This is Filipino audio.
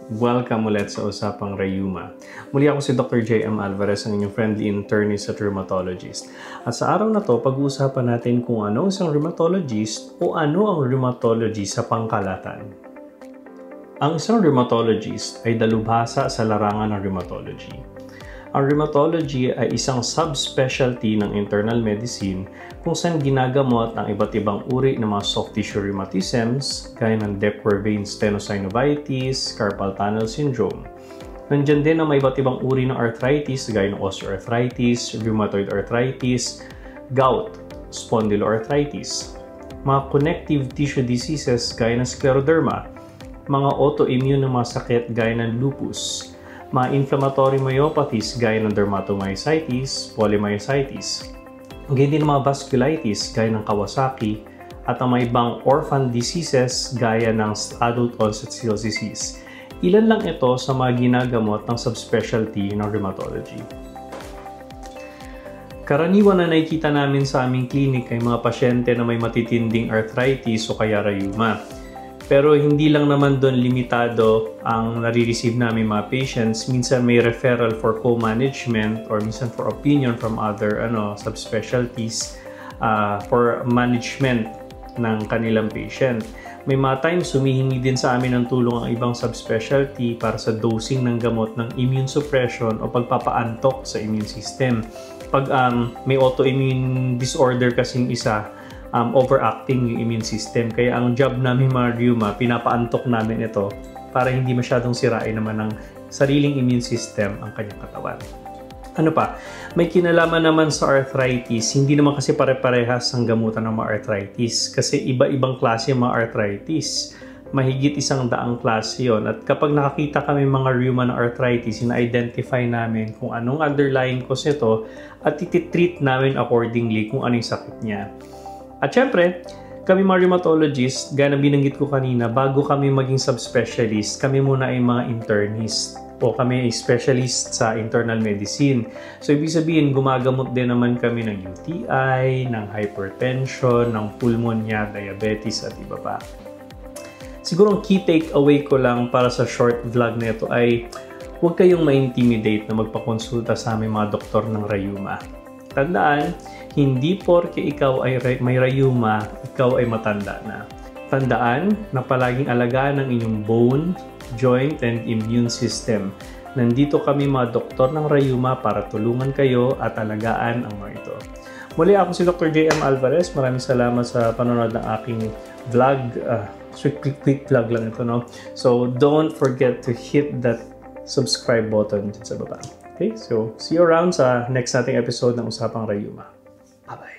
Welcome ulit sa Usapang Rayuma. Muli ako si Dr. J.M. Alvarez, ang inyong friendly internist at rheumatologist. At sa araw na to, pag-uusapan natin kung ano isang rheumatologist o ano ang rheumatology sa pangkalahatan. Ang isang rheumatologist ay dalubhasa sa larangan ng rheumatology. Ang rheumatology ay isang subspecialty ng internal medicine kung saan ginagamot ang iba't ibang uri ng mga soft tissue rheumatisms gaya ng Depwer vein stenosynovitis, carpal tunnel syndrome. Nandiyan din ang may iba't ibang uri ng arthritis gaya ng osteoarthritis, rheumatoid arthritis, gout, spondyloarthritis, mga connective tissue diseases gaya ng scleroderma, mga autoimmune na mga sakit gaya ng lupus, mga inflammatory myopathies gaya ng dermatomyositis, polymyositis, ganyan din mga vasculitis gaya ng Kawasaki, at ang mga ibang orphan diseases gaya ng adult onset Still's disease. Ilan lang ito sa mga ginagamot ng subspecialty ng rheumatology. Karaniwan na nakikita namin sa aming clinic ay mga pasyente na may matitinding arthritis o kaya rheuma. Pero hindi lang naman doon limitado ang nare-receive namin mga patients. Minsan may referral for co-management or minsan for opinion from other subspecialties for management ng kanilang patient. May mga times humihingi din sa amin ng tulong ang ibang subspecialty para sa dosing ng gamot ng immune suppression o pagpapaantok sa immune system. Pag may autoimmune disorder kasing isa, overacting yung immune system. Kaya ang job namin mga rheuma, pinapaantok namin ito para hindi masyadong sirain naman ng sariling immune system ang kanyang katawan. Ano pa? May kinalaman naman sa arthritis. Hindi naman kasi pare-parehas ang gamutan ng mga arthritis kasi iba-ibang klase ng mga arthritis. Mahigit 100 klase yon. At kapag nakakita kami mga rheuma na arthritis, ina-identify namin kung anong underlying cause ito at iti-treat namin accordingly kung anong sakit niya. At syempre, kami mga rheumatologist, gaya na binanggit ko kanina, bago kami maging subspecialist, kami muna ay mga internist o kami ay specialist sa internal medicine. So, ibig sabihin, gumagamot din naman kami ng UTI, ng hypertension, ng pulmonya, diabetes, at iba pa. Siguro ang key takeaway ko lang para sa short vlog na ito ay huwag kayong ma-intimidate na magpakonsulta sa aming mga doktor ng rheuma. Tandaan, hindi porke ikaw ay may rheuma, ikaw ay matanda na. Tandaan na palaging alagaan ang inyong bone, joint, and immune system. Nandito kami mga doktor ng rheuma para tulungan kayo at alagaan ang mga ito. Muli ako si Dr. J.M. Alvarez. Maraming salamat sa panonood ng aking vlog. Quick vlog lang ito, no? So, don't forget to hit that subscribe button sa baba. Okay, so see you around sa next nating episode ng Usapang Rayuma. Bye-bye.